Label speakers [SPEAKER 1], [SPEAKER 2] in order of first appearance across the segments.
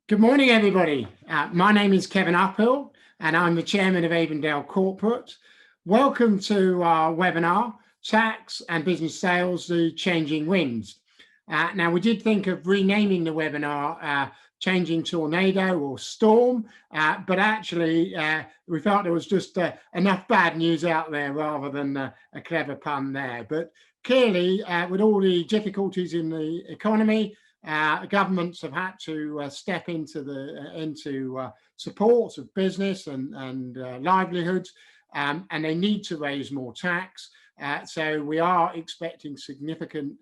[SPEAKER 1] Good morning, everybody. My name is Kevin Uphill, and I'm the chairman of Avondale Corporate. Welcome to our webinar, Tax and Business Sales, the Changing Winds. Now, we did think of renaming the webinar Changing Tornado or Storm, but actually we felt there was just enough bad news out there rather than a clever pun there. But clearly, with all the difficulties in the economy, governments have had to step into support of business and livelihoods, and they need to raise more tax. So we are expecting significant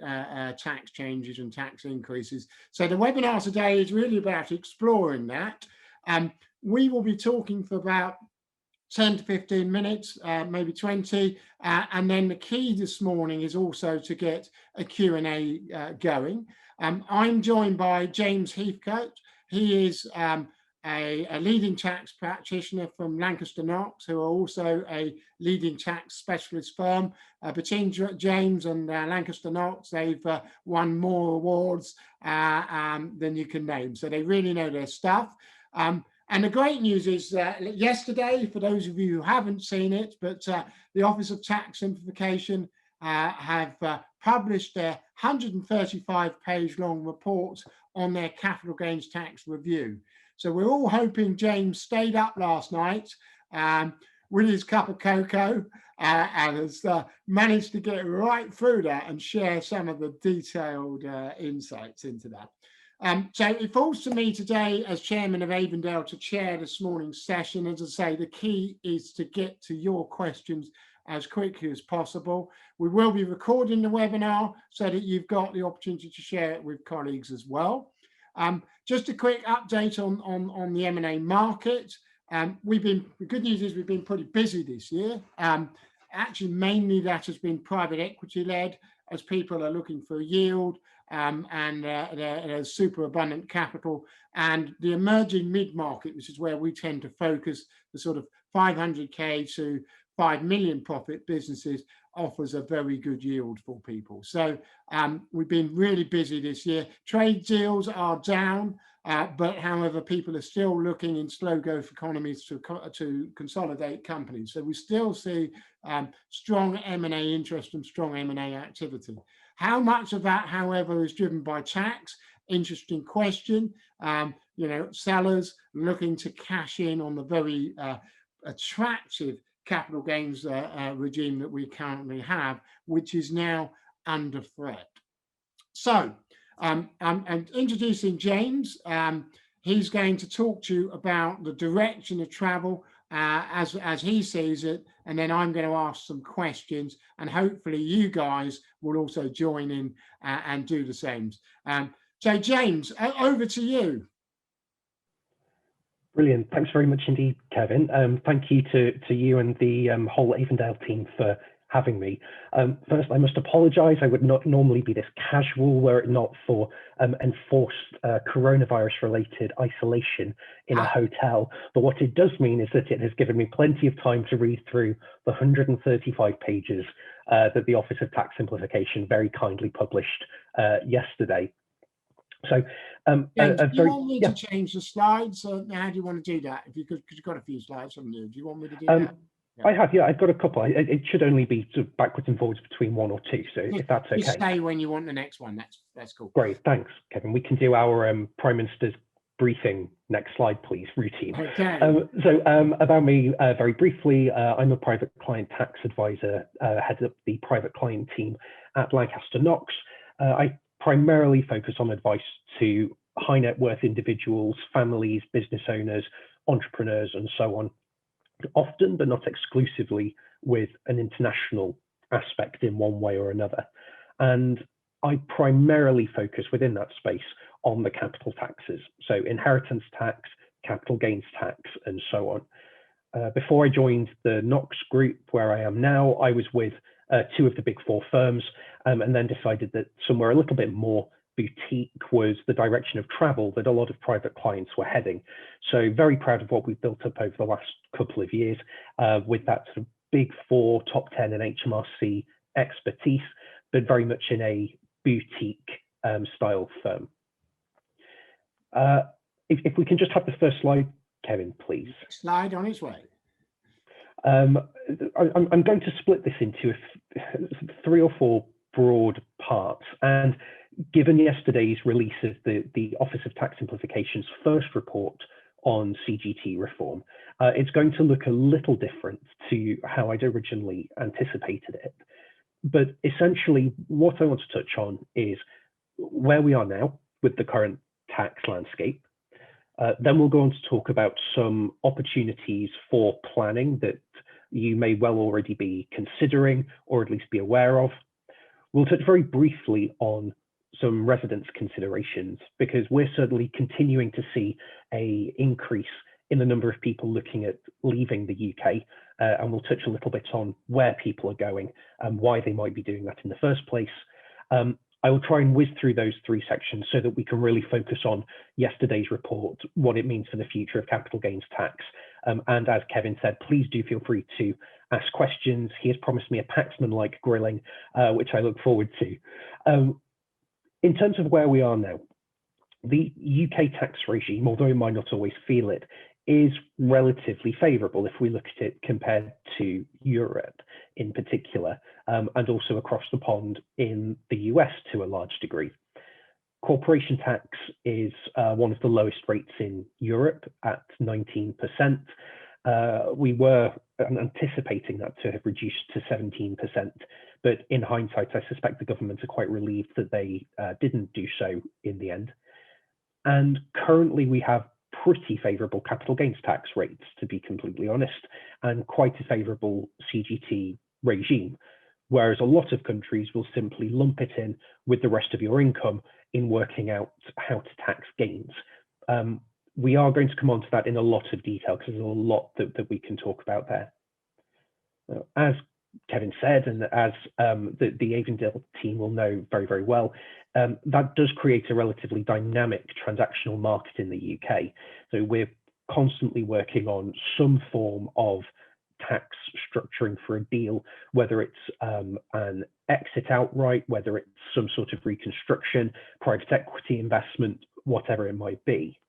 [SPEAKER 1] tax changes and tax increases. So the webinar today is really about exploring that. We will be talking for about 10 to 15 minutes, maybe 20. And then the key this morning is also to get a Q&A going. I'm joined by James Heathcote. He is a leading tax practitioner from Lancaster Knox, who are also a leading tax specialist firm. Between James and Lancaster Knox, they've won more awards than you can name. So they really know their stuff. And the great news is that yesterday, for those of you who haven't seen it, but the Office of Tax Simplification have published their 135-page long report on their capital gains tax review. So we're all hoping James stayed up last night with his cup of cocoa and has managed to get right through that and share some of the detailed insights into that. So it falls to me today as chairman of Avondale to chair this morning's session. As I say, the key is to get to your questions as quickly as possible. We will be recording the webinar so that you've got the opportunity to share it with colleagues as well. Just a quick update on the M&A market. The good news is we've been pretty busy this year. Actually, mainly that has been private equity led, as people are looking for yield and there's super abundant capital, and the emerging mid-market, which is where we tend to focus, the sort of 500K to 5 million profit businesses, offers a very good yield for people. So we've been really busy this year. Trade deals are down, but however, people are still looking in slow growth economies to consolidate companies. So we still see strong M&A interest and strong M&A activity. How much of that, however, is driven by tax? Interesting question. Sellers looking to cash in on the very attractive capital gains regime that we currently have, which is now under threat. So I'm introducing James. He's going to talk to you about the direction of travel as he sees it, and then I'm going to ask some questions, and hopefully you guys will also join in and do the same. So James, over to you.
[SPEAKER 2] Brilliant. Thanks very much indeed, Kevin. Thank you to you and the whole Avondale team for having me. First, I must apologise. I would not normally be this casual were it not for enforced coronavirus-related isolation in a hotel. But what it does mean is that it has given me plenty of time to read through the 135 pages that the Office of Tax Simplification very kindly published yesterday. So,
[SPEAKER 1] do you want me to change the slides? How do you want to do that? Because you've got a few slides from you. Do you want me to do that?
[SPEAKER 2] Yeah. I have, yeah. I've got a couple. It should only be sort of backwards and forwards between one or two. So if that's okay.
[SPEAKER 1] Just stay when you want the next one. That's cool.
[SPEAKER 2] Great, thanks, Kevin. We can do our Prime Minister's briefing next slide, please. Routine.
[SPEAKER 1] Okay.
[SPEAKER 2] About me, very briefly, I'm a private client tax advisor, head up the private client team at Lancaster Knox. I primarily focus on advice to high net worth individuals, families, business owners, entrepreneurs, and so on, often but not exclusively with an international aspect in one way or another. And I primarily focus within that space on the capital taxes, so inheritance tax, capital gains tax, and so on. Before I joined the Knox group, where I am now, I was with two of the big four firms, and then decided that somewhere a little bit more boutique was the direction of travel that a lot of private clients were heading. So very proud of what we've built up over the last couple of years with that sort of big four, top 10 and HMRC expertise, but very much in a boutique style firm. if we can just have the first slide, Kevin, please.
[SPEAKER 1] Slide on its way.
[SPEAKER 2] I'm going to split this into 3 or 4 broad parts. And given yesterday's release of the Office of Tax Simplification's first report on CGT reform, it's going to look a little different to how I'd originally anticipated it. But essentially, what I want to touch on is where we are now with the current tax landscape. Then we'll go on to talk about some opportunities for planning that you may well already be considering or at least be aware of. We'll touch very briefly on some residence considerations, because we're certainly continuing to see an increase in the number of people looking at leaving the UK, and we'll touch a little bit on where people are going and why they might be doing that in the first place. I will try and whiz through those 3 sections so that we can really focus on yesterday's report, what it means for the future of capital gains tax. And as Kevin said, please do feel free to ask questions. He has promised me a Paxman-like grilling, which I look forward to. In terms of where we are now, the UK tax regime, although you might not always feel it, is relatively favourable if we look at it compared to Europe in particular, and also across the pond in the US to a large degree. Corporation tax is one of the lowest rates in Europe at 19%. We were anticipating that to have reduced to 17%, but in hindsight, I suspect the government are quite relieved that they didn't do so in the end. And currently we have pretty favourable capital gains tax rates, to be completely honest, and quite a favourable CGT regime, whereas a lot of countries will simply lump it in with the rest of your income in working out how to tax gains. We are going to come on to that in a lot of detail because there's a lot that we can talk about there. As Kevin said, and as the Avondale team will know very, very well, that does create a relatively dynamic transactional market in the UK. So we're constantly working on some form of tax structuring for a deal, whether it's an exit outright, whether it's some sort of reconstruction, private equity investment, whatever it might be.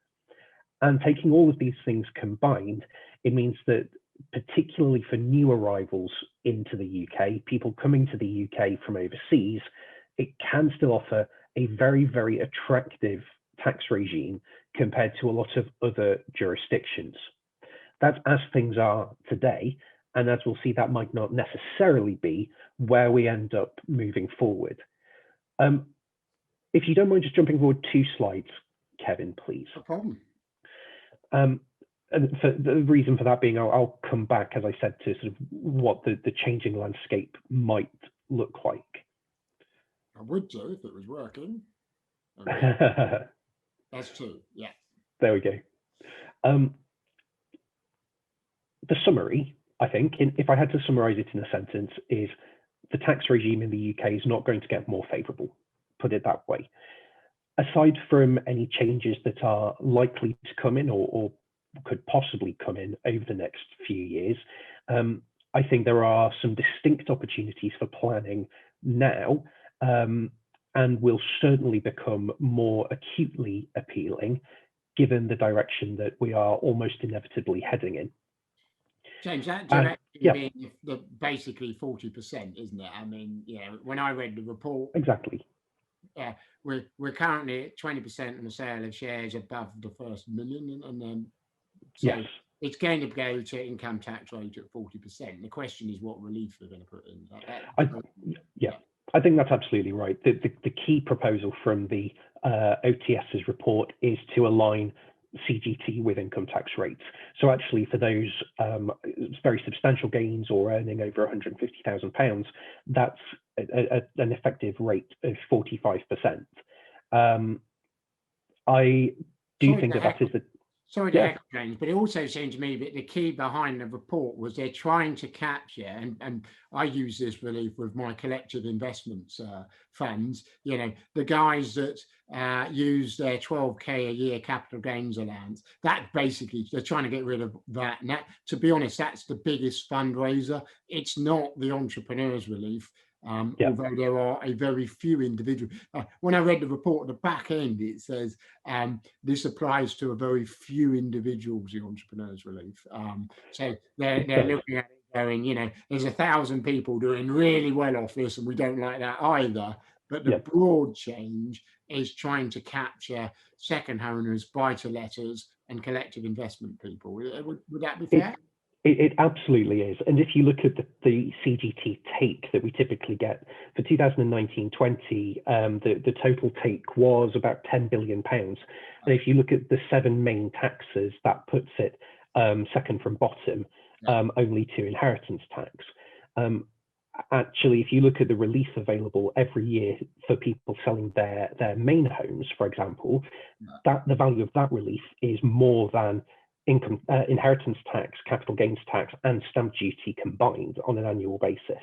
[SPEAKER 2] And taking all of these things combined, it means that particularly for new arrivals into the UK, people coming to the UK from overseas, it can still offer a very, very attractive tax regime compared to a lot of other jurisdictions. That's as things are today, and as we'll see, that might not necessarily be where we end up moving forward. If you don't mind just jumping forward 2 slides, Kevin, please.
[SPEAKER 1] No problem.
[SPEAKER 2] And for the reason for that being, I'll come back, as I said, to sort of what the changing landscape might look like.
[SPEAKER 1] I would do if it was working. Okay. That's 2, yeah.
[SPEAKER 2] There we go. The summary, I think, if I had to summarize it in a sentence, is the tax regime in the UK is not going to get more favourable, put it that way. Aside from any changes that are likely to come in or could possibly come in over the next few years, I think there are some distinct opportunities for planning now, and will certainly become more acutely appealing given the direction that we are almost inevitably heading in.
[SPEAKER 1] James, that direction being basically 40%, isn't it? I mean, when I read the report,
[SPEAKER 2] exactly.
[SPEAKER 1] Yeah, we're currently at 20% on the sale of shares above the first million, and then so it's going to go to income tax rate at 40%. The question is what relief we're going to put in. I think that's absolutely right. The key proposal from the OTS's report is to align CGT with income tax rates. So actually for those very substantial gains or earning over £150,000, that's an effective rate of 45%. I do think that is the... Sorry to echo, James, but it also seems to me that the key behind the report was they're trying to capture, and I use this relief with my collective investments funds, the guys that use their 12k a year capital gains allowance. That basically, they're trying to get rid of that. And that, to be honest, that's the biggest fundraiser. It's not the entrepreneurs relief. although there are a very few individuals. When I read the report at the back end, it says this applies to a very few individuals, the Entrepreneurs Relief. So they're looking at it going, there's 1,000 people doing really well off this, and we don't like that either. But the broad change is trying to capture second owners, buy-to-letters, and collective investment people. Would that be fair?
[SPEAKER 2] It absolutely is. And if you look at the CGT take that we typically get for 2019-20, the total take was about £10 billion. And if you look at the 7 main taxes, that puts it second from bottom, only to inheritance tax. Actually, if you look at the relief available every year for people selling their main homes, for example, the value of that relief is more than inheritance tax, capital gains tax, and stamp duty combined on an annual basis.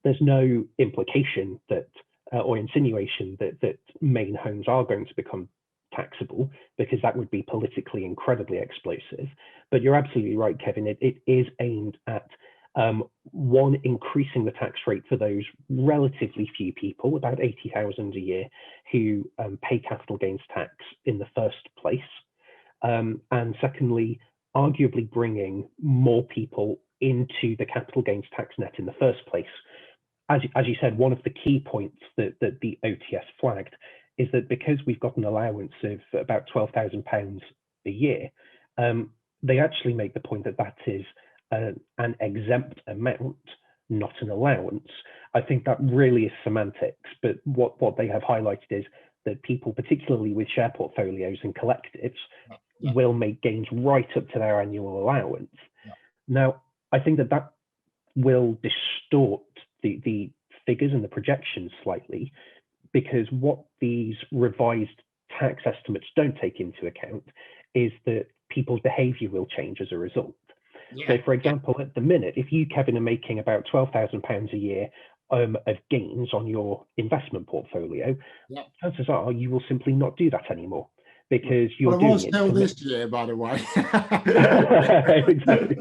[SPEAKER 2] There's no implication that or insinuation that main homes are going to become taxable, because that would be politically incredibly explosive. But you're absolutely right, Kevin. It is aimed at one, increasing the tax rate for those relatively few people, about 80,000 a year, who pay capital gains tax in the first place. And secondly, arguably bringing more people into the capital gains tax net in the first place. As you said, one of the key points that the OTS flagged is that because we've got an allowance of about £12,000 a year, they actually make the point that is an exempt amount, not an allowance. I think that really is semantics, but what they have highlighted is that people, particularly with share portfolios and collectives, will make gains right up to their annual allowance. Now, I think that will distort the figures and the projections slightly, because what these revised tax estimates don't take into account is that people's behavior will change as a result. So, for example, at the minute, if you, Kevin, are making about £12,000 a year of gains on your investment portfolio, chances are you will simply not do that anymore, because you're doing it.
[SPEAKER 1] Well, still this year, by the way.
[SPEAKER 2] Exactly.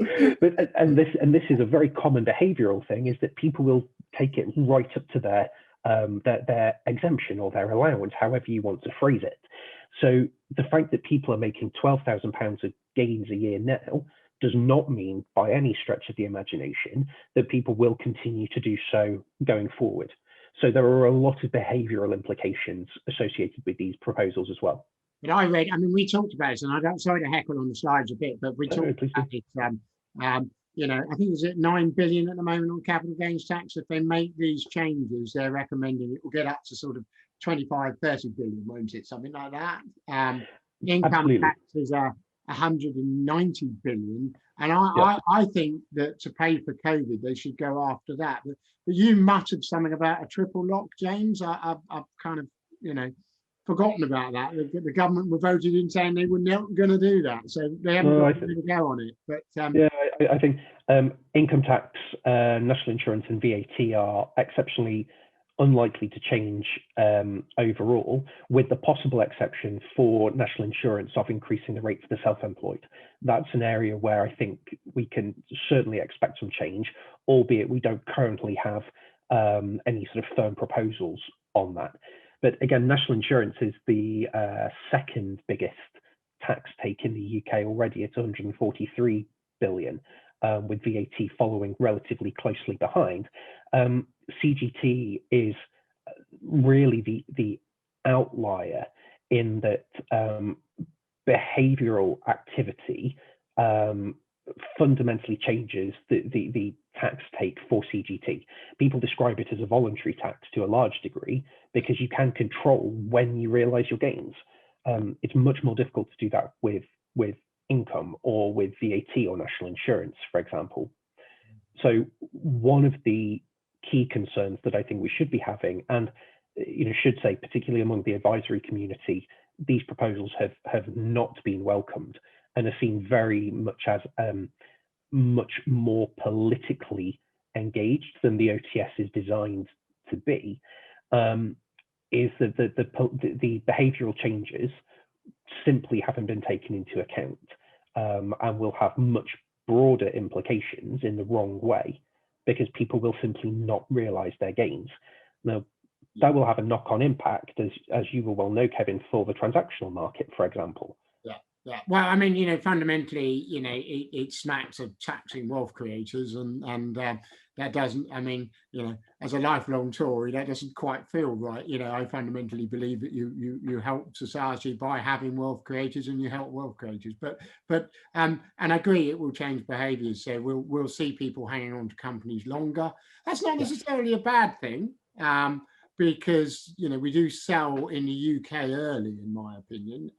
[SPEAKER 2] And this is a very common behavioural thing, is that people will take it right up to their exemption or their allowance, however you want to phrase it. So the fact that people are making £12,000 of gains a year now does not mean by any stretch of the imagination that people will continue to do so going forward. So there are a lot of behavioural implications associated with these proposals as well.
[SPEAKER 1] But we talked about this, and I don't, sorry to heckle on the slides a bit, but we talked about it. I think it's at 9 billion at the moment on capital gains tax. If they make these changes, they're recommending it will get up to sort of 25, 30 billion, won't it? Something like that. Income taxes are 190 billion. And I think that to pay for COVID, they should go after that. But you muttered something about a triple lock, James. I've kind of, forgotten about that. The government were voted in saying they were not going to do that. So they haven't got to go on it. But
[SPEAKER 2] I think income tax, national insurance and VAT are exceptionally unlikely to change overall, with the possible exception for national insurance of increasing the rate for the self-employed. That's an area where I think we can certainly expect some change, albeit we don't currently have any sort of firm proposals on that. But again, national insurance is the second biggest tax take in the UK already. It's 143 billion, with VAT following relatively closely behind. CGT is really the outlier in that behavioural activity fundamentally changes the tax take for CGT. People describe it as a voluntary tax to a large degree, because you can control when you realise your gains. It's much more difficult to do that with income or with VAT or national insurance, for example. So one of the key concerns that I think we should be having, and should say particularly among the advisory community, these proposals have not been welcomed and are seen very much as much more politically engaged than the OTS is designed to be, is that the behavioural changes simply haven't been taken into account, and will have much broader implications in the wrong way because people will simply not realize their gains. Now, that will have a knock-on impact, as you will well know, Kevin, for the transactional market, for example.
[SPEAKER 1] Yeah. Well, I mean, fundamentally, it smacks of taxing wealth creators, and that doesn't. I mean, as a lifelong Tory, that doesn't quite feel right. I fundamentally believe that you help society by having wealth creators, and you help wealth creators. But and I agree, it will change behaviours. So we'll see people hanging on to companies longer. That's not necessarily a bad thing. Because we do sell in the UK early, in my opinion.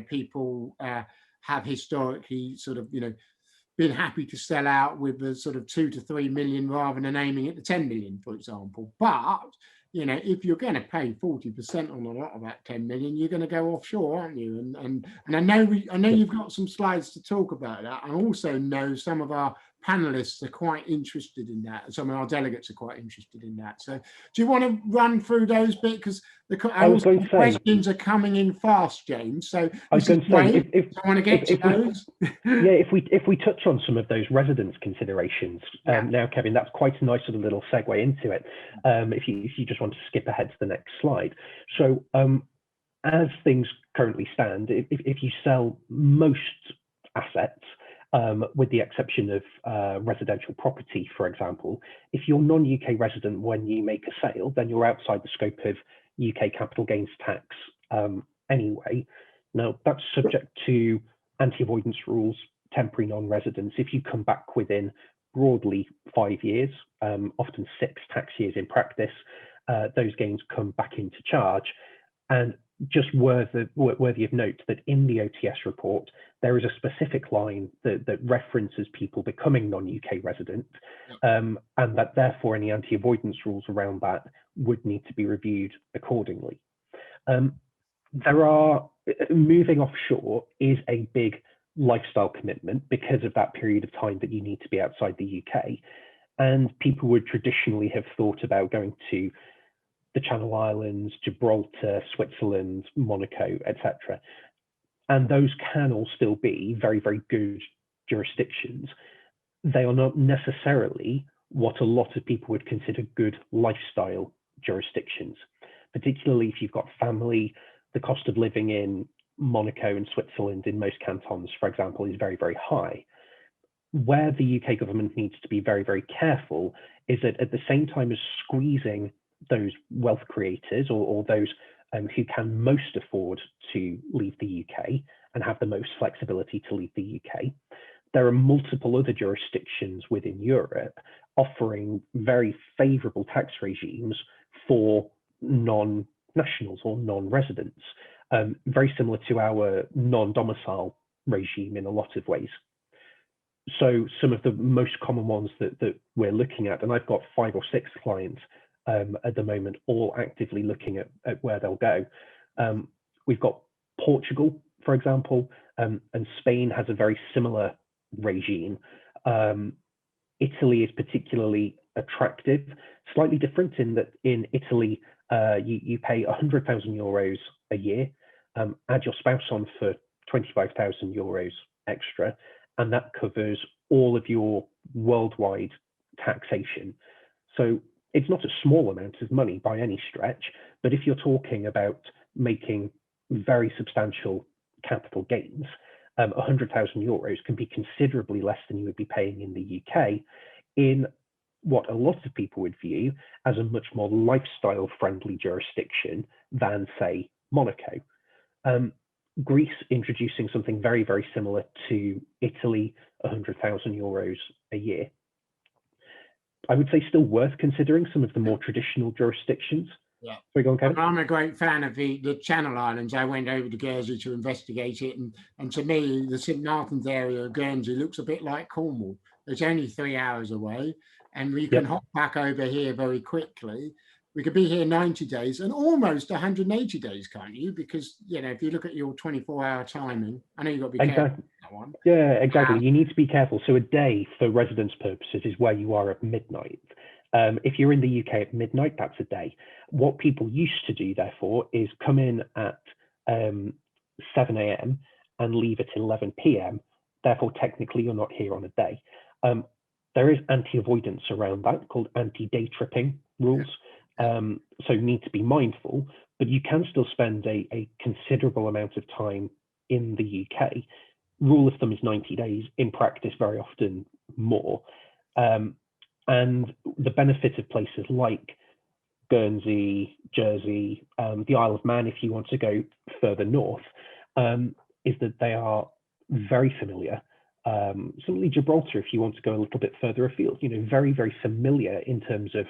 [SPEAKER 1] People have historically sort of been happy to sell out with the sort of 2 to 3 million rather than aiming at the 10 million, for example. But if you're going to pay 40% on a lot of that 10 million, you're going to go offshore, aren't you? And I know you've got some slides to talk about that. I also know some of our panelists are quite interested in that. Some of our delegates are quite interested in that. So do you want to run through those bits? Because the questions are coming in fast, James. So
[SPEAKER 2] I was going to say, if
[SPEAKER 1] I want to get to those.
[SPEAKER 2] If we touch on some of those residence considerations now, Kevin, that's quite a nice sort of little segue into it. If you just want to skip ahead to the next slide. So as things currently stand, if you sell most assets, with the exception of residential property, for example, if you're non-UK resident when you make a sale, then you're outside the scope of UK capital gains tax anyway. Now, that's subject to anti-avoidance rules, temporary non-residence. If you come back within broadly 5 years, often 6 tax years in practice, those gains come back into charge. And just worthy of note that in the OTS report, there is a specific line that references people becoming non-UK resident, and that therefore any anti-avoidance rules around that would need to be reviewed accordingly. Moving offshore is a big lifestyle commitment because of that period of time that you need to be outside the UK. And people would traditionally have thought about going to the Channel Islands, Gibraltar, Switzerland, Monaco, etc. And those can all still be very, very good jurisdictions. They are not necessarily what a lot of people would consider good lifestyle jurisdictions, particularly if you've got family. The cost of living in Monaco and Switzerland in most cantons, for example, is very, very high. Where the UK government needs to be very, very careful is that at the same time as squeezing those wealth creators or those who can most afford to leave the UK and have the most flexibility to leave the UK, there are multiple other jurisdictions within Europe offering very favourable tax regimes for non-nationals or non-residents, very similar to our non-domicile regime in a lot of ways. So some of the most common ones that we're looking at, and I've got 5 or 6 clients at the moment, all actively looking at where they'll go. We've got Portugal, for example, and Spain has a very similar regime. Italy is particularly attractive, slightly different in that in Italy, you pay €100,000 a year, add your spouse on for €25,000 extra, and that covers all of your worldwide taxation. So it's not a small amount of money by any stretch, but if you're talking about making very substantial capital gains, €100,000 can be considerably less than you would be paying in the UK in what a lot of people would view as a much more lifestyle-friendly jurisdiction than, say, Monaco. Greece introducing something very, very similar to Italy, €100,000 a year. I would say still worth considering some of the more traditional jurisdictions.
[SPEAKER 1] Yeah.
[SPEAKER 2] Sorry, go on, Kevin.
[SPEAKER 1] I'm a great fan of the Channel Islands. I went over to Guernsey to investigate it, and to me, the St Martin's area of Guernsey looks a bit like Cornwall. It's only 3 hours away, and we can hop back over here very quickly. We could be here 90 days and almost 180 days, can't you? Because, if you look at your 24-hour timing, I know you've got to be careful with that one.
[SPEAKER 2] Yeah, exactly. You need to be careful. So a day for residence purposes is where you are at midnight. If you're in the UK at midnight, that's a day. What people used to do, therefore, is come in at 7 a.m. and leave at 11 p.m. Therefore, technically, you're not here on a day. There is anti-avoidance around that called anti-day tripping rules. So need to be mindful, but you can still spend a considerable amount of time in the UK. Rule of thumb is 90 days, in practice very often more. And the benefit of places like Guernsey, Jersey, the Isle of Man, if you want to go further north, is that they are very familiar. Similarly, Gibraltar, if you want to go a little bit further afield, very, very familiar in terms of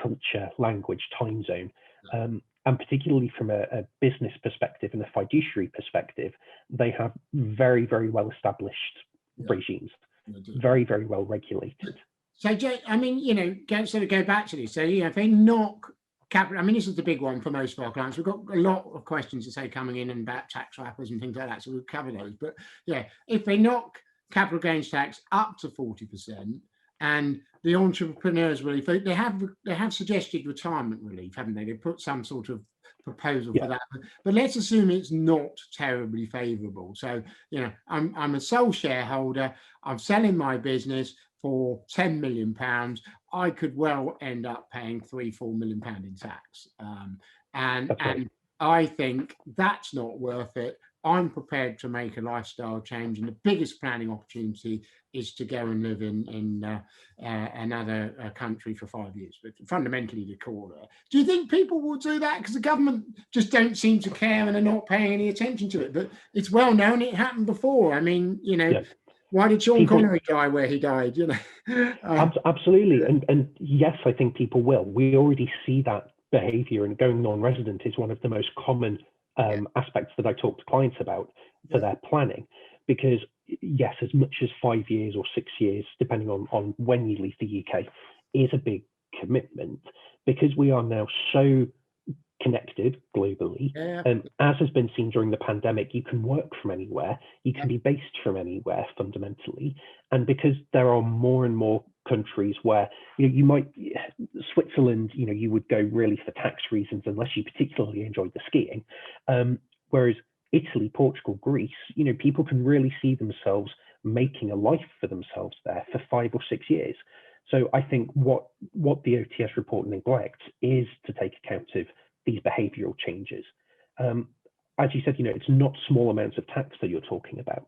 [SPEAKER 2] culture, language, time zone. And particularly from a business perspective and a fiduciary perspective, they have very, very well established regimes, very, very well regulated.
[SPEAKER 1] So, I mean, go back to this. So, if they knock capital, I mean, this is the big one for most of our clients. We've got a lot of questions to say coming in and about tax wrappers and things like that. So we'll cover those. But yeah, if they knock capital gains tax up to 40%, and the entrepreneurs relief, they have suggested retirement relief, haven't they? They put some sort of proposal for that. But let's assume it's not terribly favourable. So, I'm a sole shareholder. I'm selling my business for £10 million. I could well end up paying £3-4 million in tax. And I think that's not worth it. I'm prepared to make a lifestyle change, and the biggest planning opportunity is to go and live in another country for 5 years, but fundamentally the core there. Do you think people will do that? Because the government just don't seem to care and are not paying any attention to it. But it's well known, it happened before. I mean, why did Sean Connery die where he died?
[SPEAKER 2] Absolutely, and yes, I think people will. We already see that behaviour, and going non-resident is one of the most common aspects that I talk to clients about for their planning, because yes, as much as 5 years or 6 years, depending on when you leave the UK, is a big commitment, because we are now so connected globally. As has been seen during the pandemic, you can work from anywhere, you can be based from anywhere fundamentally. And because there are more and more countries where you might, Switzerland, you would go really for tax reasons unless you particularly enjoyed the skiing. Whereas Italy, Portugal, Greece, people can really see themselves making a life for themselves there for 5 or 6 years. So I think what the OTS report neglects is to take account of these behavioural changes. As you said, it's not small amounts of tax that you're talking about.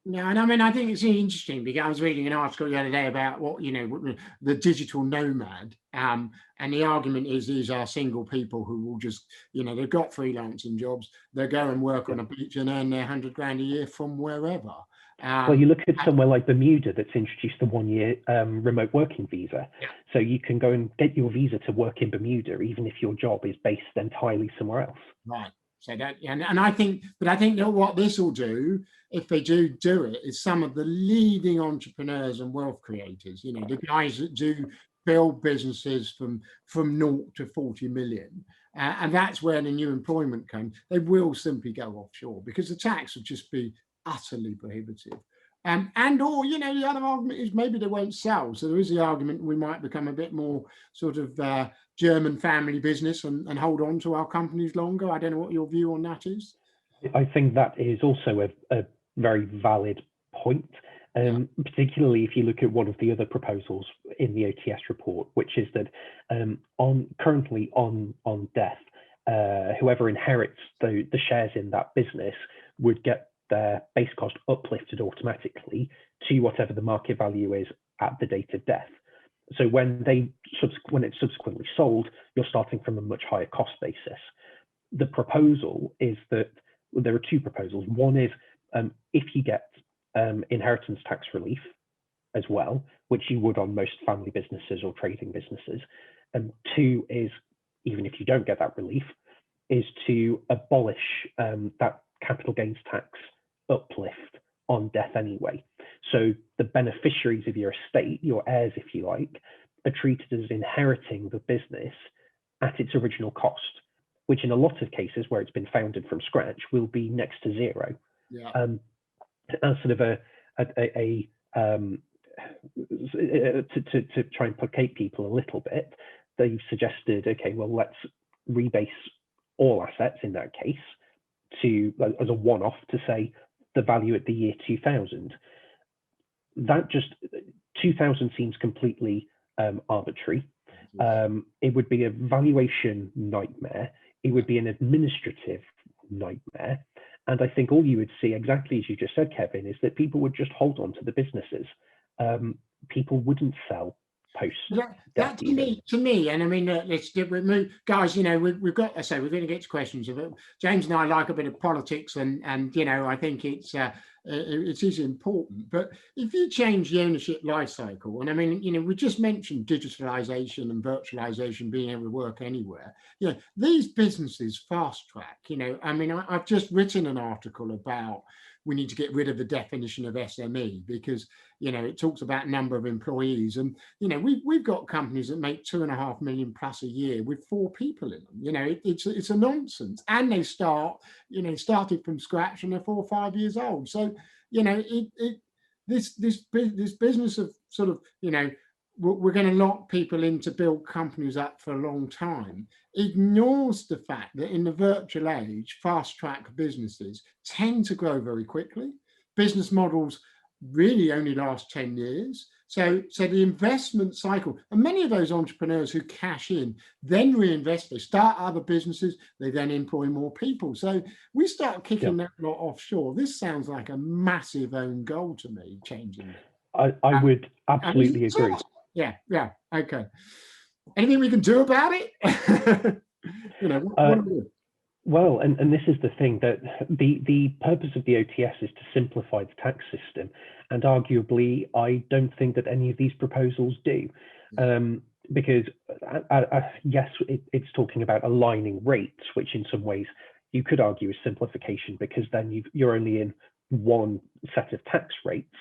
[SPEAKER 1] No, and I mean, I think it's interesting because I was reading an article the other day about the digital nomad, and the argument is these are single people who will just, they've got freelancing jobs, they go and work on a beach and earn their 100 grand a year from wherever.
[SPEAKER 2] Well, you look at somewhere like Bermuda that's introduced the 1 year remote working visa. So you can go and get your visa to work in Bermuda, even if your job is based entirely somewhere else.
[SPEAKER 1] Right. So that, and I think that what this will do, if they do it, is some of the leading entrepreneurs and wealth creators, the guys that do build businesses from 0 to 40 million. And that's where the new employment comes. They will simply go offshore because the tax would just be utterly prohibitive. And or, the other argument is maybe they won't sell. So there is the argument we might become a bit more sort of German family business and hold on to our companies longer. I don't know what your view on that is.
[SPEAKER 2] I think that is also a very valid point, particularly if you look at one of the other proposals in the OTS report, which is that currently on death, whoever inherits the shares in that business would get their base cost uplifted automatically to whatever the market value is at the date of death. So when it's subsequently sold, you're starting from a much higher cost basis. The proposal is that there are two proposals. One is if you get inheritance tax relief as well, which you would on most family businesses or trading businesses. And two is, even if you don't get that relief, is to abolish that capital gains tax uplift on death anyway. So the beneficiaries of your estate, your heirs, if you like, are treated as inheriting the business at its original cost, which in a lot of cases where it's been founded from scratch will be next to zero. As sort of to try and placate people a little bit, they've suggested, okay, well, let's rebase all assets in that case as a one-off to say the value at the year 2000. That just 2,000 seems completely arbitrary. It would be a valuation nightmare. It would be an administrative nightmare. And I think all you would see, exactly as you just said, Kevin, is that people would just hold on to the businesses. People wouldn't sell post.
[SPEAKER 1] That to me, and I mean, let's move, guys. We've got. So we're going to get to questions of it. James and I like a bit of politics, and I think it is important. But if you change the ownership life cycle, and I mean, we just mentioned digitalization and virtualization being able to work anywhere. These businesses fast track. I mean, I've just written an article about we need to get rid of the definition of SME because it talks about number of employees, and we've got companies that make 2.5 million plus a year with 4 people in them. It's a nonsense, and they started from scratch and they're 4 or 5 years old. So this business of sort of we're going to lock people in to build companies up for a long time ignores the fact that in the virtual age, fast track businesses tend to grow very quickly. Business models really only last 10 years. So the investment cycle, and many of those entrepreneurs who cash in, then reinvest, they start other businesses, they then employ more people. So we start kicking that lot offshore. This sounds like a massive own goal to me, changing it.
[SPEAKER 2] I would absolutely agree.
[SPEAKER 1] Yeah, okay. Anything we can do about it?
[SPEAKER 2] Well, and this is the thing, that the purpose of the OTS is to simplify the tax system, and arguably, I don't think that any of these proposals do, because yes, it's talking about aligning rates, which in some ways you could argue is simplification, because then you're only in one set of tax rates.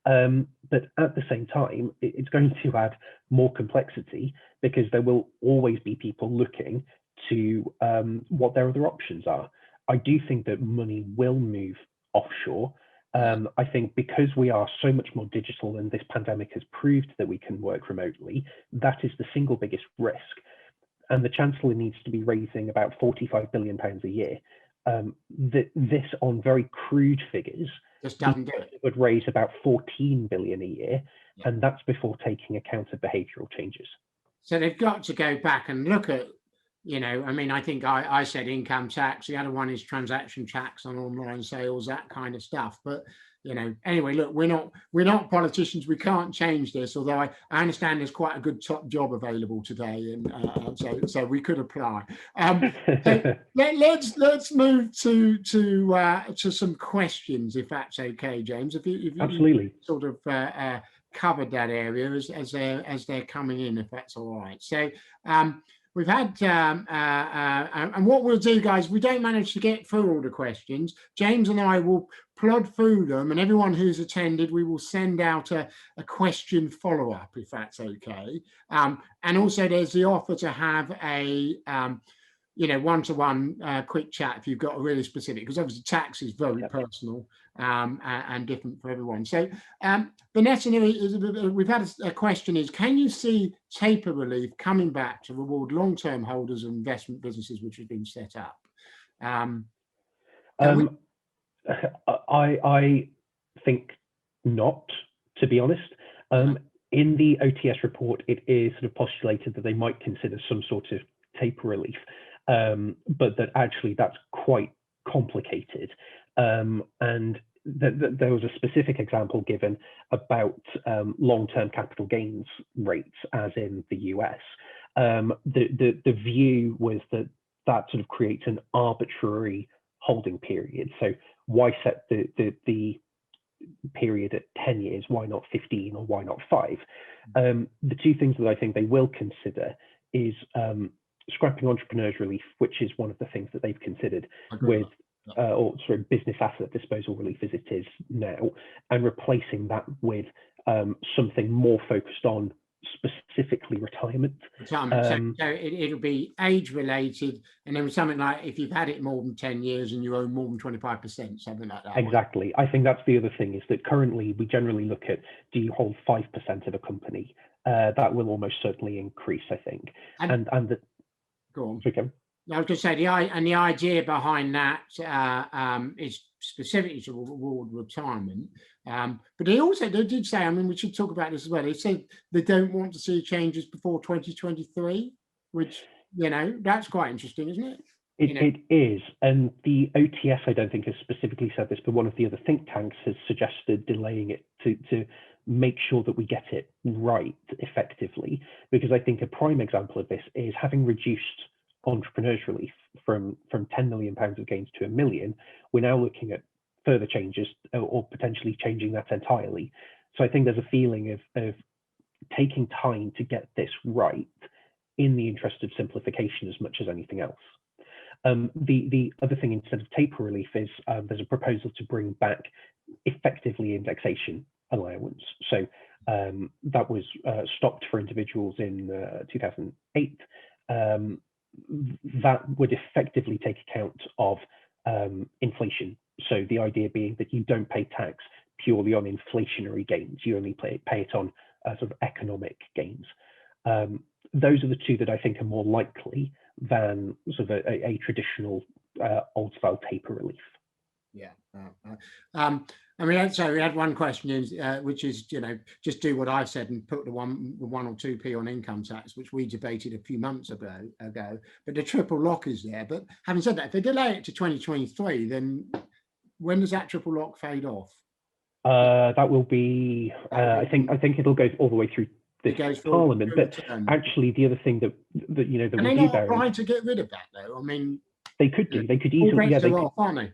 [SPEAKER 2] But at the same time, it's going to add more complexity, because there will always be people looking to what their other options are. I do think that money will move offshore. I think because we are so much more digital, and this pandemic has proved that we can work remotely, that is the single biggest risk. And the Chancellor needs to be raising about £45 billion a year. This, on very crude figures,
[SPEAKER 1] just doesn't do it.
[SPEAKER 2] Would raise about 14 billion a year, and that's before taking account of behavioural changes.
[SPEAKER 1] So they've got to go back and look at, I think I said income tax. The other one is transaction tax on online sales, that kind of stuff. But anyway, look, we're not politicians. We can't change this. Although I understand there's quite a good top job available today, and so we could apply. So let's move to some questions, if that's okay, James. If you
[SPEAKER 2] absolutely
[SPEAKER 1] sort of covered that area as they're coming in, if that's all right. So. We've had, and what we'll do, guys, we don't manage to get through all the questions. James and I will plod through them, and everyone who's attended, we will send out a question follow-up, if that's okay. And also there's the offer to have a, one-to-one quick chat if you've got a really specific, because obviously tax is very personal and different for everyone. So Vanessa, we've had a question is, can you see taper relief coming back to reward long-term holders of investment businesses which have been set up?
[SPEAKER 2] I think not, to be honest. In the OTS report, it is sort of postulated that they might consider some sort of taper relief, but that actually that's quite complicated. And there was a specific example given about long-term capital gains rates, as in the US. The view was that sort of creates an arbitrary holding period. So why set the period at 10 years? Why not 15, or why not 5? The two things that I think they will consider is scrapping entrepreneurs relief, which is one of the things that they've considered with or sorry, business asset disposal relief as it is now, and replacing that with something more focused on specifically retirement.
[SPEAKER 1] So it'll be age related, and then something like if you've had it more than 10 years and you own more than 25%, something like that.
[SPEAKER 2] Exactly. I think that's the other thing, is that currently we generally look at, do you hold 5% of a company? That will almost certainly increase, I think. And the,
[SPEAKER 1] go on.
[SPEAKER 2] Okay.
[SPEAKER 1] I was going to say the idea behind that is specifically to reward retirement. But they did say, I mean, we should talk about this as well. They said they don't want to see changes before 2023, which, that's quite interesting, isn't it?
[SPEAKER 2] It is, and the OTS, I don't think, has specifically said this, but one of the other think tanks has suggested delaying it to make sure that we get it right effectively, because I think a prime example of this is having reduced entrepreneurs relief from 10 million pounds of gains to 1 million. We're now looking at further changes or potentially changing that entirely. So I think there's a feeling of taking time to get this right in the interest of simplification as much as anything else. The other thing, instead of taper relief, is there's a proposal to bring back effectively indexation allowance. So that was stopped for individuals in 2008. That would effectively take account of inflation. So the idea being that you don't pay tax purely on inflationary gains, you only pay it on sort of economic gains. Those are the two that I think are more likely than sort of a traditional old style taper relief.
[SPEAKER 1] Yeah. I mean, so we had one question, which is, just do what I said and put the 1 or 2p on income tax, which we debated a few months ago. But the triple lock is there. But having said that, if they delay it to 2023, then when does that triple lock fade off?
[SPEAKER 2] That will be, I think it'll go all the way through this Parliament. But actually, the other thing that that we do bear in mind,
[SPEAKER 1] to get rid of that, though. I mean,
[SPEAKER 2] they could do. They could easily. Yeah,
[SPEAKER 1] aren't they?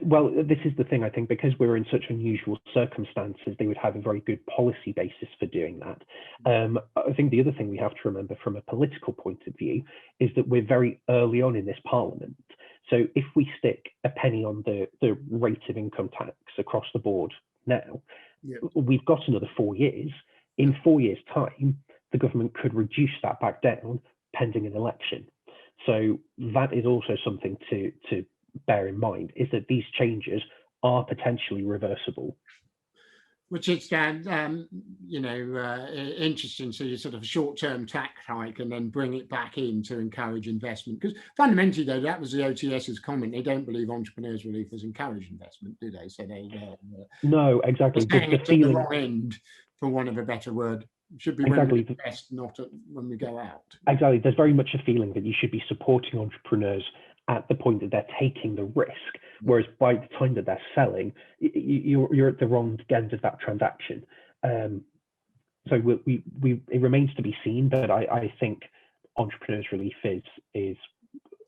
[SPEAKER 2] Well, this is the thing, I think, because we're in such unusual circumstances, they would have a very good policy basis for doing that. I think the other thing we have to remember from a political point of view is that we're very early on in this Parliament. So if we stick a penny on the rate of income tax across the board now, we've got another 4 years. In 4 years' time, the government could reduce that back down pending an election. So that is also something to bear in mind, is that these changes are potentially reversible.
[SPEAKER 1] Which is, interesting. So you sort of short-term tax hike and then bring it back in to encourage investment. Because fundamentally, though, that was the OTS's comment. They don't believe entrepreneurs relief has encouraged investment, do they? So
[SPEAKER 2] no, exactly.
[SPEAKER 1] The feeling, the wrong end, for want of a better word. Should be when we invest, not when we go out.
[SPEAKER 2] Exactly. There's very much a feeling that you should be supporting entrepreneurs at the point that they're taking the risk, whereas by the time that they're selling, you're at the wrong end of that transaction. So it remains to be seen, but I think entrepreneurs relief is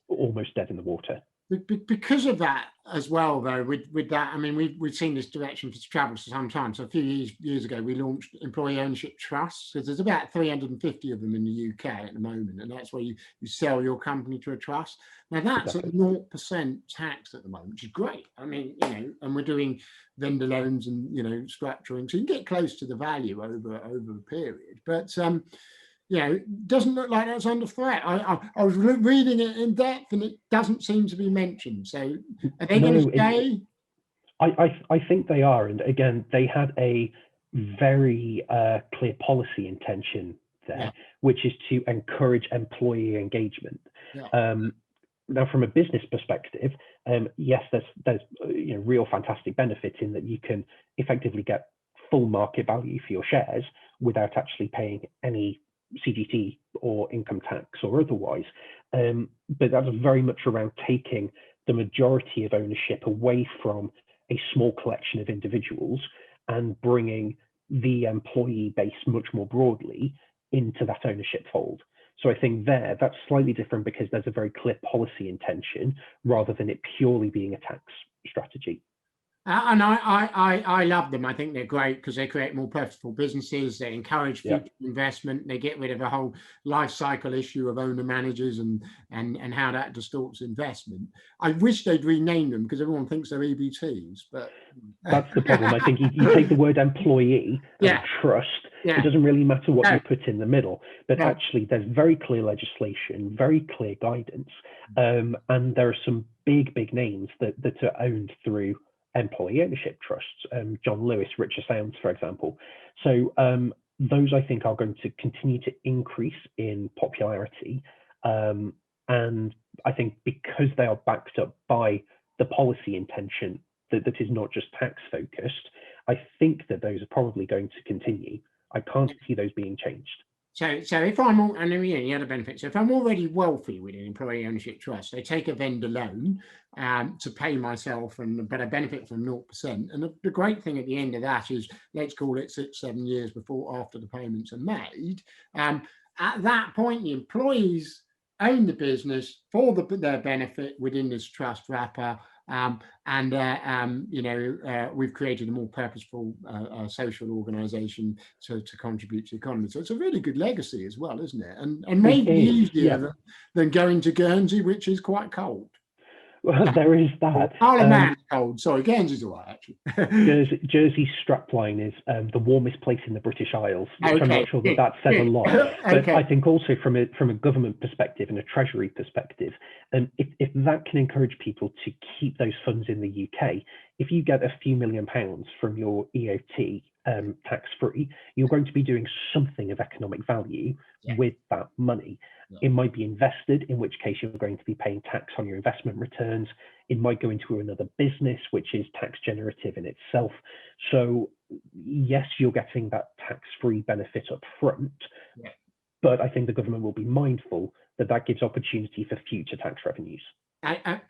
[SPEAKER 2] almost dead in the water.
[SPEAKER 1] Because of that as well, though, with that, I mean, we've seen this direction for travel for some time. So a few years ago, we launched employee ownership trusts, because there's about 350 of them in the UK at the moment, and that's where you sell your company to a trust. Now that's at 0% tax at the moment, which is great. I mean, and we're doing vendor loans and structuring, so you can get close to the value over a period, but it doesn't look like that's under threat. I was reading it in depth, and it doesn't seem to be mentioned. So are they going to stay?
[SPEAKER 2] I think they are. And again, they had a very clear policy intention there, which is to encourage employee engagement. Now, from a business perspective, yes, there's real fantastic benefit in that you can effectively get full market value for your shares without actually paying any CGT or income tax or otherwise, but that's very much around taking the majority of ownership away from a small collection of individuals and bringing the employee base much more broadly into that ownership fold. So I think that's slightly different because there's a very clear policy intention rather than it purely being a tax strategy.
[SPEAKER 1] And I love them. I think they're great because they create more profitable businesses. They encourage future investment. They get rid of a whole life cycle issue of owner managers and how that distorts investment. I wish they'd rename them because everyone thinks they're EBTs. But
[SPEAKER 2] that's the problem. I think you take the word employee and trust. It doesn't really matter what you put in the middle. But actually, there's very clear legislation, very clear guidance, and there are some big names that are owned through employee ownership trusts, John Lewis, Richer Sounds, for example. So those I think are going to continue to increase in popularity. And I think because they are backed up by the policy intention that is not just tax focused, I think that those are probably going to continue. I can't see those being changed.
[SPEAKER 1] So if I'm, and the other benefit, so if I'm already wealthy with an employee ownership trust, they take a vendor loan to pay myself, but I benefit from 0%. And the great thing at the end of that is, let's call it 6-7 years after the payments are made. At that point, the employees own the business for their benefit within this trust wrapper. We've created a more purposeful social organisation to contribute to the economy. So it's a really good legacy as well, isn't it? And maybe easier than going to Guernsey, which is quite cold.
[SPEAKER 2] Well, there is that.
[SPEAKER 1] Isle of Man's cold. Sorry, Guernsey's all right, actually.
[SPEAKER 2] Jersey's strapline is the warmest place in the British Isles, which I'm not sure that says a lot. But I think also from a government perspective and a treasury perspective, if that can encourage people to keep those funds in the UK, if you get a few £1 million from your EOT tax-free, you're going to be doing something of economic value with that money. It might be invested, in which case you're going to be paying tax on your investment returns. It might go into another business, which is tax generative in itself. So yes, you're getting that tax-free benefit up front, but I think the government will be mindful that that gives opportunity for future tax revenues.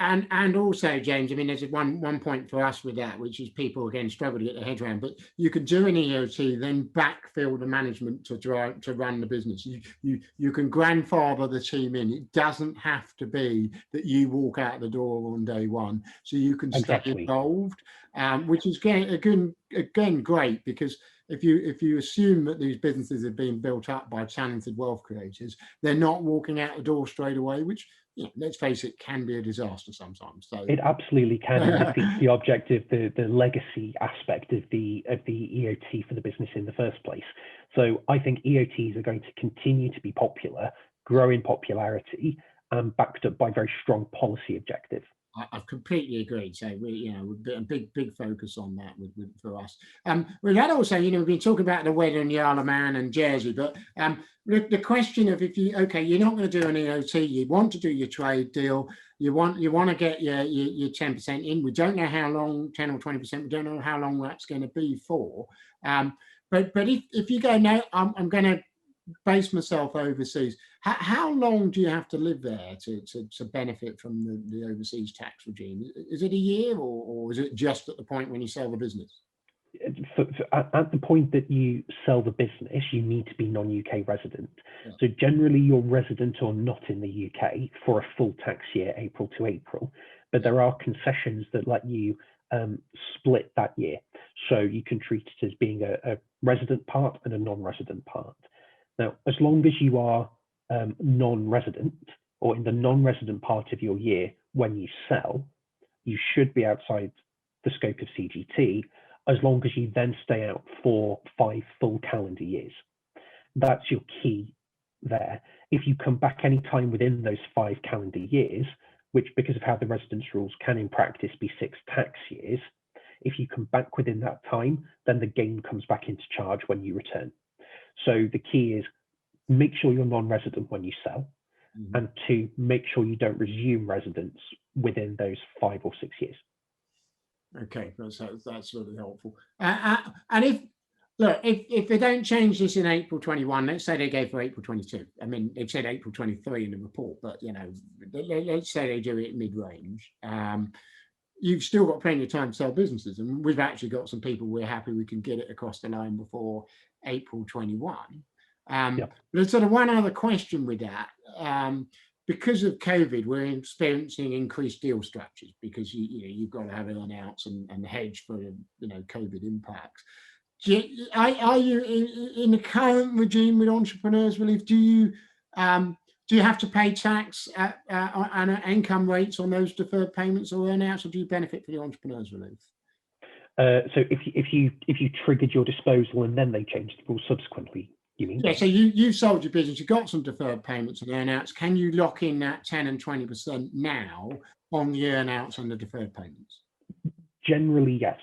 [SPEAKER 1] And also, James, I mean, there's one point for us with that, which is people again struggle to get their head around. But you can do an EOT, then backfill the management to run the business. You can grandfather the team in. It doesn't have to be that you walk out the door on day one. So you can stay involved, which is again great, because if you assume that these businesses have been built up by talented wealth creators, they're not walking out the door straight away, which, let's face it, can be a disaster sometimes. So
[SPEAKER 2] it absolutely can. It defeats the objective, the legacy aspect of the EOT for the business in the first place. So I think EOTs are going to continue to be popular, grow in popularity, and backed up by very strong policy objectives.
[SPEAKER 1] I completely agree. So a big focus on that for us. With that also, we've been talking about the weather in the Isle of Man and Jersey, but the question of you're not going to do an EOT, you want to do your trade deal, you want to get your 10% in. We don't know how long, 10 or 20%. We don't know how long that's going to be for. But if you go, no, I'm going to base myself overseas. How long do you have to live there to benefit from the overseas tax regime? Is it a year, or is it just at the point when you sell the business?
[SPEAKER 2] At the point that you sell the business, you need to be non-UK resident. So generally you're resident or not in the UK for a full tax year, April to April, but there are concessions that let you split that year. So you can treat it as being a resident part and a non-resident part. Now, as long as you are non-resident, or in the non-resident part of your year when you sell, you should be outside the scope of CGT, as long as you then stay out for 5 full calendar years. That's your key there. If you come back any time within those 5 calendar years, which because of how the residence rules can in practice be 6 tax years, if you come back within that time, then the gain comes back into charge when you return. So the key is make sure you're non-resident when you sell, and 2, make sure you don't resume residence within those 5 or 6 years.
[SPEAKER 1] Okay, that's really helpful. And if they don't change this in April 21, let's say they go for April 22. I mean, they've said April 23 in the report, but let's say they do it mid-range. You've still got plenty of time to sell businesses, and we've actually got some people we're happy we can get it across the line before April 21. There's sort of one other question with that. Because of COVID, we're experiencing increased deal structures because you've got to have earn-outs and hedge for COVID impacts. Are you in the current regime with entrepreneurs relief? Do you have to pay tax on income rates on those deferred payments or earn-outs, or do you benefit from the entrepreneurs relief?
[SPEAKER 2] So if you triggered your disposal and then they changed the rules subsequently, you mean?
[SPEAKER 1] Yeah, so you sold your business, you got some deferred payments and earn-outs. Can you lock in that 10 and 20% now on the earn-outs and the deferred payments?
[SPEAKER 2] Generally, yes.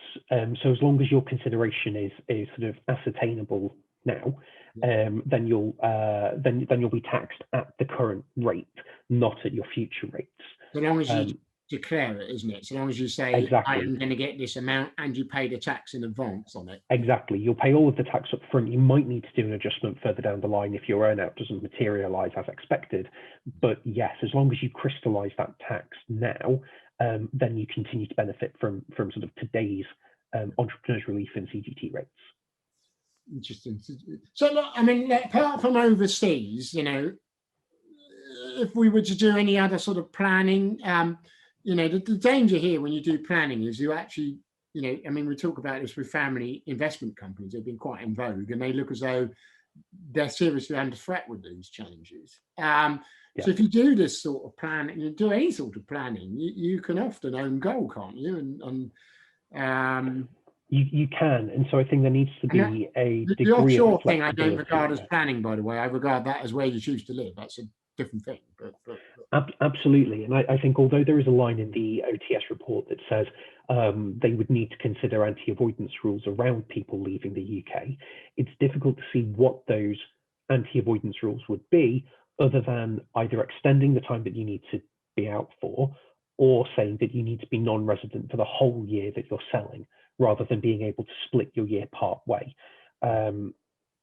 [SPEAKER 2] So as long as your consideration is sort of ascertainable now, then you'll be taxed at the current rate, not at your future rates.
[SPEAKER 1] So long as you declare it, isn't it? So long as you say,
[SPEAKER 2] exactly.
[SPEAKER 1] I am going to get this amount, and you pay the tax in advance on it.
[SPEAKER 2] Exactly. You'll pay all of the tax up front. You might need to do an adjustment further down the line if your earnout doesn't materialize as expected. But yes, as long as you crystallize that tax now, then you continue to benefit from sort of today's entrepreneurs relief and CGT rates.
[SPEAKER 1] Interesting. So, look, I mean, apart from overseas, if we were to do any other sort of planning, the danger here when you do planning is you actually, I mean, we talk about this with family investment companies. They've been quite in vogue, and they look as though they're seriously under threat with these changes. So if you do this sort of planning, you do any sort of planning, you can often own gold, can't you?
[SPEAKER 2] You can, and so I think there needs to be a degree
[SPEAKER 1] the offshore
[SPEAKER 2] of
[SPEAKER 1] thing I don't regard as
[SPEAKER 2] there.
[SPEAKER 1] planning, by the way. I regard that as where you choose to live. That's a different thing.
[SPEAKER 2] Absolutely, and I think although there is a line in the OTS report that says they would need to consider anti-avoidance rules around people leaving the UK, it's difficult to see what those anti-avoidance rules would be, other than either extending the time that you need to be out for, or saying that you need to be non-resident for the whole year that you're selling, rather than being able to split your year part way.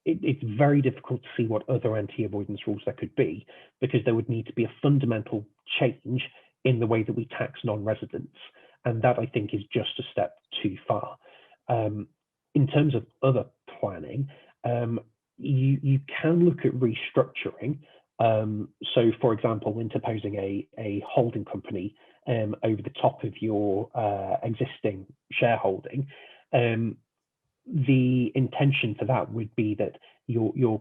[SPEAKER 2] It's very difficult to see what other anti-avoidance rules there could be, because there would need to be a fundamental change in the way that we tax non-residents. And that, I think, is just a step too far. In terms of other planning, you can look at restructuring. So, for example, interposing a holding company over the top of your existing shareholding. The intention for that would be that your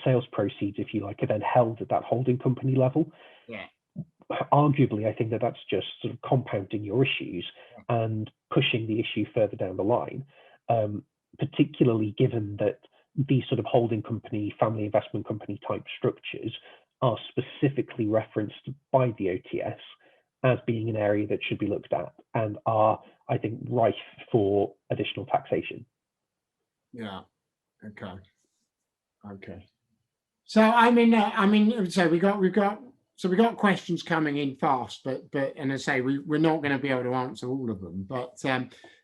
[SPEAKER 2] sales proceeds, if you like, are then held at that holding company level.
[SPEAKER 1] Yeah.
[SPEAKER 2] Arguably, I think that's just sort of compounding your issues and pushing the issue further down the line, particularly given that these sort of holding company, family investment company type structures are specifically referenced by the OTS as being an area that should be looked at and are, I think, rife for additional taxation.
[SPEAKER 1] Yeah. Okay. So we got questions coming in fast, but and I say we're not going to be able to answer all of them, but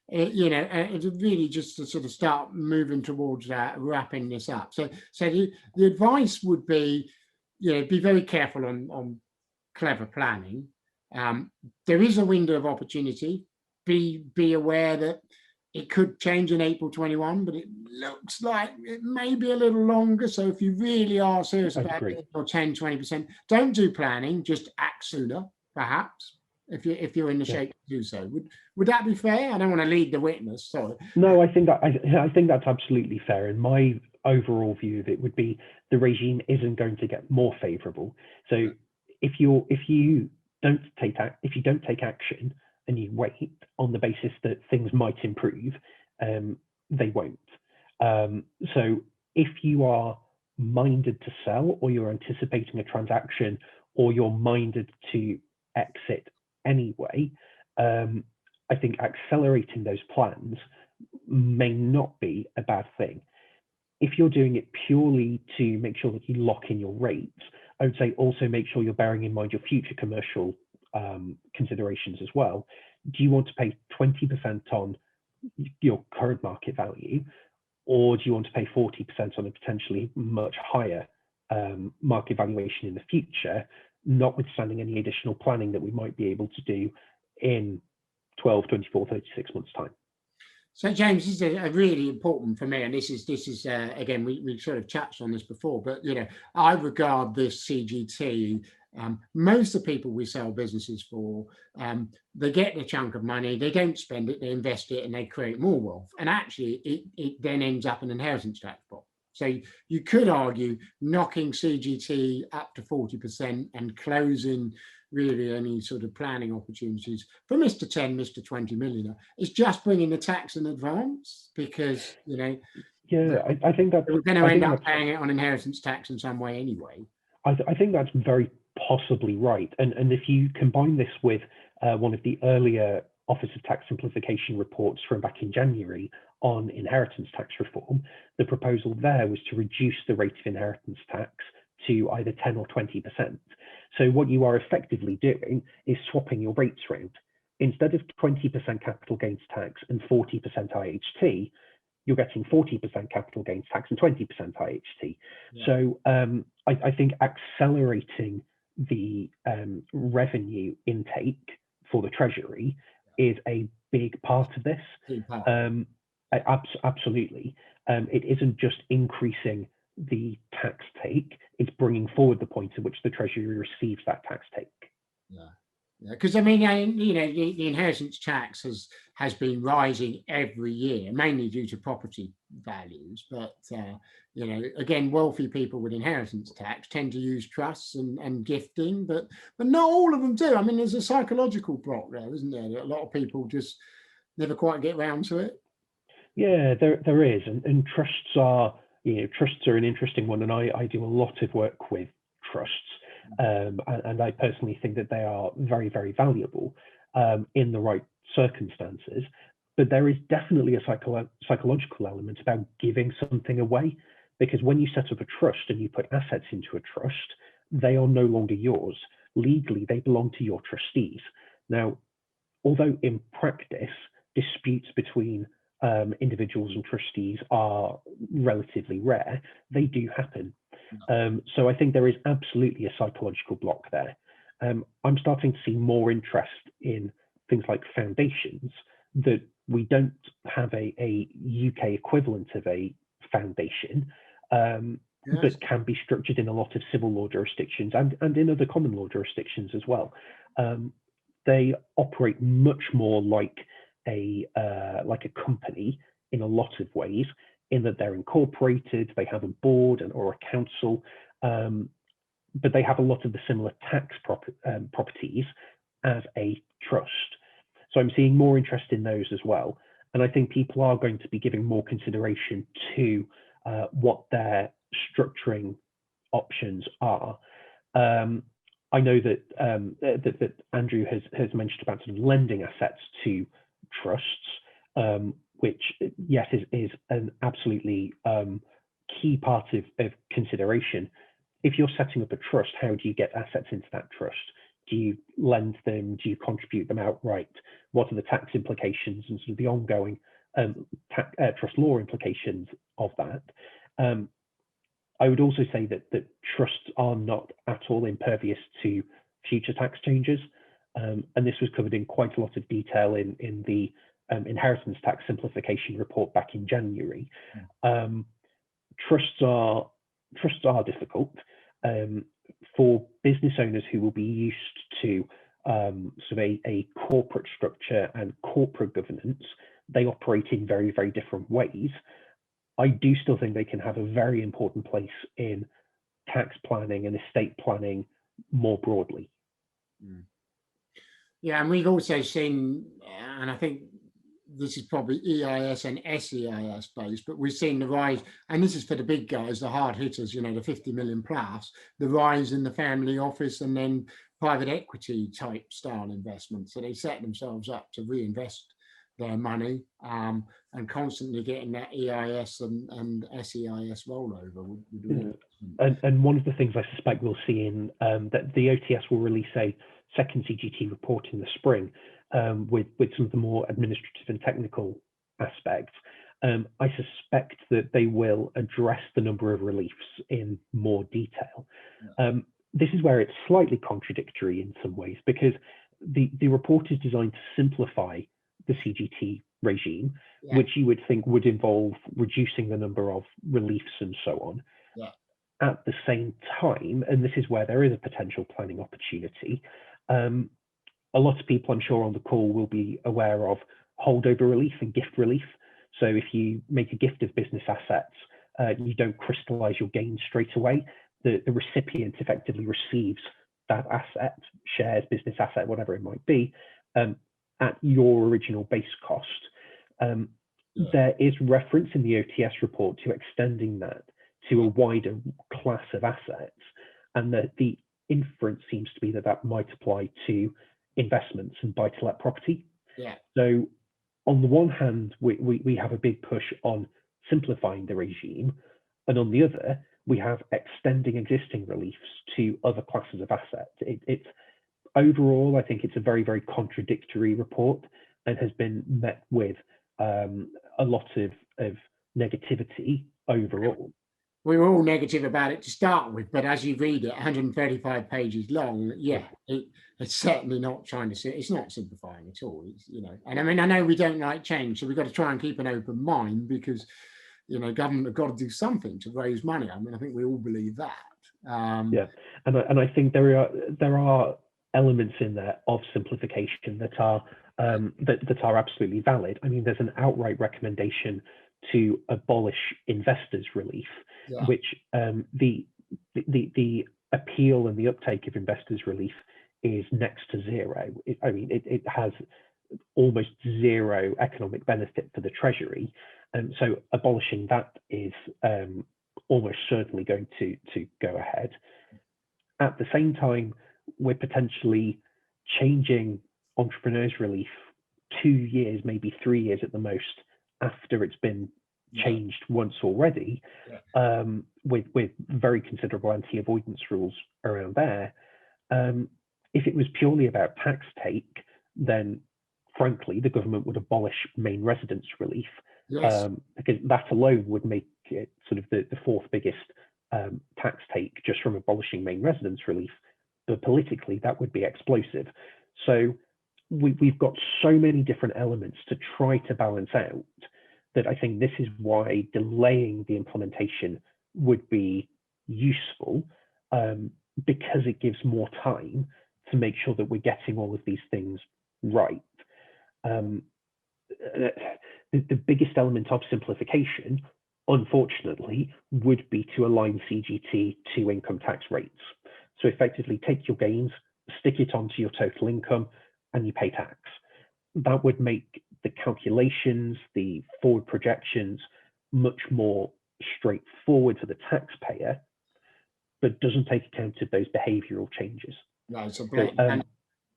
[SPEAKER 1] it's really just to sort of start moving towards wrapping this up. So the advice would be, be very careful on clever planning. There is a window of opportunity. Be aware that it could change in April 21, but it looks like it may be a little longer. So if you really are serious about it, or 10, 20%, don't do planning, just act sooner, perhaps, if you're in the shape to do so. Would that be fair? I don't want to lead the witness, sorry.
[SPEAKER 2] No, I think that's absolutely fair. And my overall view of it would be the regime isn't going to get more favourable. So if you don't take action and you wait on the basis that things might improve, they won't. So if you are minded to sell, or you're anticipating a transaction, or you're minded to exit anyway, I think accelerating those plans may not be a bad thing. If you're doing it purely to make sure that you lock in your rates, I would say also make sure you're bearing in mind your future commercial considerations as well. Do you want to pay 20% on your current market value, or do you want to pay 40% on a potentially much higher market valuation in the future, notwithstanding any additional planning that we might be able to do in 12, 24, 36 months' time?
[SPEAKER 1] So, James, this is a really important for me, and this is again, we sort of touched on this before, but I regard this CGT. Most of the people we sell businesses for, they get the chunk of money, they don't spend it, they invest it, and they create more wealth. And actually, it then ends up an inheritance tax pot. So you could argue knocking CGT up to 40% and closing really any sort of planning opportunities for Mr. 10, Mr. 20 millionaire is just bringing the tax in advance, because
[SPEAKER 2] I think that
[SPEAKER 1] we're going to end up paying it on inheritance tax in some way anyway.
[SPEAKER 2] I think that's very possibly right. And if you combine this with one of the earlier Office of Tax Simplification reports from back in January on inheritance tax reform, the proposal there was to reduce the rate of inheritance tax to either 10 or 20%. So what you are effectively doing is swapping your rates round. Instead of 20% capital gains tax and 40% IHT, you're getting 40% capital gains tax and 20% IHT. Yeah. So I think accelerating the revenue intake for the Treasury is a big part of this. Absolutely. It isn't just increasing the tax take, it's bringing forward the point at which the Treasury receives that tax take.
[SPEAKER 1] Yeah. Because I mean, you know, the inheritance tax has been rising every year, mainly due to property values. But you know, again, wealthy people with inheritance tax tend to use trusts and gifting, but not all of them do. I mean, there's a psychological block there, isn't there? That a lot of people just never quite get around to it.
[SPEAKER 2] Yeah, there is, and trusts are, you know, trusts are an interesting one, and I do a lot of work with trusts. And I personally think that they are very, very valuable in the right circumstances. But there is definitely a psychological element about giving something away, because when you set up a trust and you put assets into a trust, they are no longer yours. Legally, they belong to your trustees. Now, although in practice, disputes between individuals and trustees are relatively rare, they do happen. So I think there is absolutely a psychological block there. I'm starting to see more interest in things like foundations, that we don't have a UK equivalent of a foundation, but can be structured in a lot of civil law jurisdictions and in other common law jurisdictions as well. They operate much more like a company in a lot of ways, in that they're incorporated, they have a board or a council, but they have a lot of the similar tax properties as a trust. So I'm seeing more interest in those as well. And I think people are going to be giving more consideration to what their structuring options are. I know that that Andrew has mentioned about sort of lending assets to trusts, which yes is an absolutely key part of consideration. If you're setting up a trust, how do you get assets into that trust? Do you lend them? Do you contribute them outright? What are the tax implications and sort of the ongoing trust law implications of that? I would also say that trusts are not at all impervious to future tax changes. And this was covered in quite a lot of detail in the inheritance tax simplification report back in January. Trusts are difficult for business owners who will be used to sort of a corporate structure and corporate governance. They operate in very, very different ways. I do still think they can have a very important place in tax planning and estate planning more broadly.
[SPEAKER 1] Yeah, and we've also seen, and I think this is probably EIS and SEIS based, but we've seen the rise, and this is for the big guys, the hard hitters, you know, the 50 million plus, the rise in the family office and then private equity type style investments. So they set themselves up to reinvest their money and constantly getting that EIS and SEIS rollover.
[SPEAKER 2] And one of the things I suspect we'll see in that the OTS will release a second CGT report in the spring with some of the more administrative and technical aspects. I suspect that they will address the number of reliefs in more detail. This is where it's slightly contradictory in some ways, because the report is designed to simplify the CGT regime, which you would think would involve reducing the number of reliefs and so on. At the same time, and this is where there is a potential planning opportunity, a lot of people I'm sure on the call will be aware of holdover relief and gift relief. So if you make a gift of business assets, you don't crystallize your gains straight away. The recipient effectively receives that asset, shares, business asset, whatever it might be, at your original base cost. There is reference in the OTS report to extending that to a wider class of assets, and that the inference seems to be that that might apply to investments and buy-to-let property.
[SPEAKER 1] Yeah.
[SPEAKER 2] So on the one hand, we have a big push on simplifying the regime, and on the other, we have extending existing reliefs to other classes of assets. It's overall, I think it's a very, very contradictory report and has been met with a lot of negativity overall.
[SPEAKER 1] We were all negative about it to start with, but as you read it, 135 pages long, yeah, it's certainly not trying to, it's not simplifying at all. It's, and I mean, I know we don't like change, so we've got to try and keep an open mind because, government have got to do something to raise money. I mean, I think we all believe that.
[SPEAKER 2] Yeah, and I think there are elements in there of simplification that are absolutely valid. I mean, there's an outright recommendation to abolish investors' relief, which the appeal and the uptake of investors' relief is next to zero. It has almost zero economic benefit for the Treasury, and so abolishing that is almost certainly going to go ahead. At the same time, we're potentially changing entrepreneurs' relief 2 years, maybe 3 years at the most, after it's been changed once already, with very considerable anti-avoidance rules around there. If it was purely about tax take, then frankly, the government would abolish main residence relief, because that alone would make it sort of the fourth biggest tax take just from abolishing main residence relief. But politically, that would be explosive. So we've got so many different elements to try to balance out that I think this is why delaying the implementation would be useful, because it gives more time to make sure that we're getting all of these things right. The biggest element of simplification, unfortunately, would be to align CGT to income tax rates. So effectively take your gains, stick it onto your total income, and you pay tax. That would make the calculations, the forward projections, much more straightforward for the taxpayer, but doesn't take account of those behavioural changes.
[SPEAKER 1] Right, so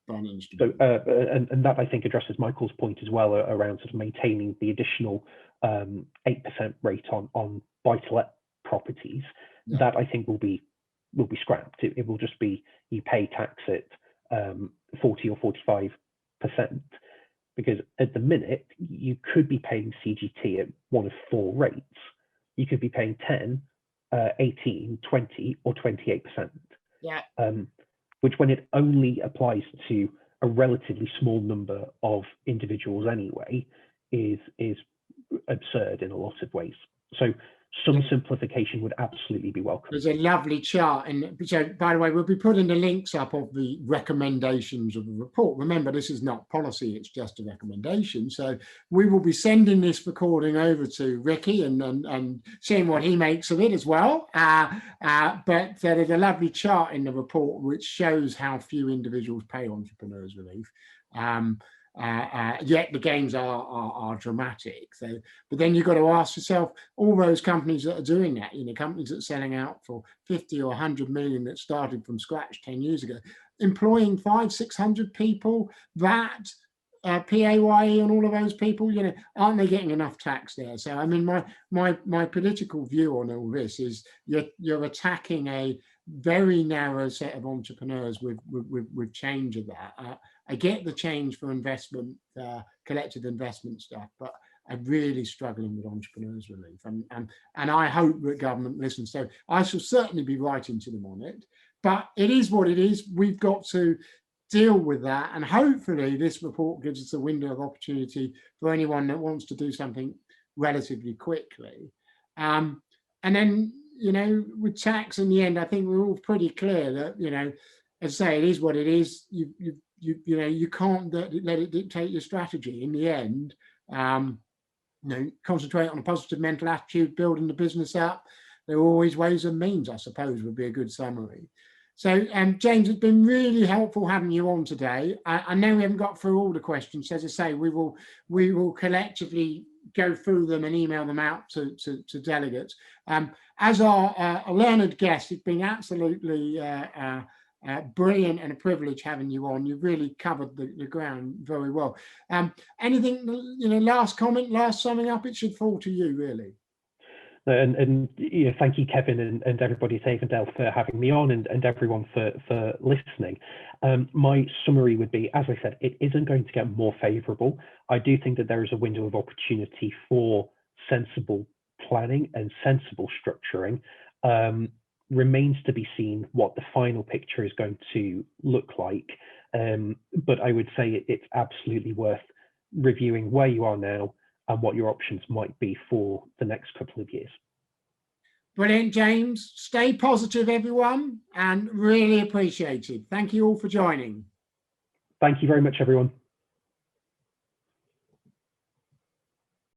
[SPEAKER 2] and that I think addresses Michael's point as well around sort of maintaining the additional 8% rate on buy-to-let properties. That I think will be scrapped. It will just be you pay tax at 40 or 45%, because at the minute you could be paying CGT at one of four rates. You could be paying 10, 18, 20, or 28%.
[SPEAKER 1] Yeah.
[SPEAKER 2] Which, when it only applies to a relatively small number of individuals anyway, is absurd in a lot of ways. So some simplification would absolutely be welcome.
[SPEAKER 1] There's a lovely chart, and so by the way, we'll be putting the links up of the recommendations of the report. Remember, this is not policy; it's just a recommendation. So we will be sending this recording over to Ricky and seeing what he makes of it as well. But there's a lovely chart in the report which shows how few individuals pay entrepreneurs relief. Yet the gains are dramatic. So, but then you've got to ask yourself, all those companies that are doing that, companies that are selling out for 50 or 100 million that started from scratch 10 years ago, employing 500-600 people, that PAYE on all of those people, aren't they getting enough tax there? So, I mean, my political view on all this is you're attacking a very narrow set of entrepreneurs with change of that. I get the change for investment, collective investment stuff, but I'm really struggling with entrepreneurs relief, and I hope that government listens. So I shall certainly be writing to them on it, but it is what it is. We've got to deal with that, and hopefully this report gives us a window of opportunity for anyone that wants to do something relatively quickly. And then, with tax in the end, I think we're all pretty clear that, as I say, it is what it is. You can't let it dictate your strategy. In the end, concentrate on a positive mental attitude, building the business up. There are always ways and means, I suppose, would be a good summary. So, James, it's been really helpful having you on today. I know we haven't got through all the questions. As I say, we will collectively go through them and email them out to delegates. As our learned guest, it's been absolutely Brilliant and a privilege having you on. You've really covered the ground very well. Anything, last comment, last summing up, it should fall to you, really.
[SPEAKER 2] And thank you, Kevin, and everybody at Avondale for having me on, and everyone for listening. My summary would be, as I said, it isn't going to get more favourable. I do think that there is a window of opportunity for sensible planning and sensible structuring. Remains to be seen what the final picture is going to look like. But I would say it's absolutely worth reviewing where you are now and what your options might be for the next couple of years.
[SPEAKER 1] Brilliant, James. Stay positive, everyone, and really appreciated. Thank you all for joining.
[SPEAKER 2] Thank you very much, everyone.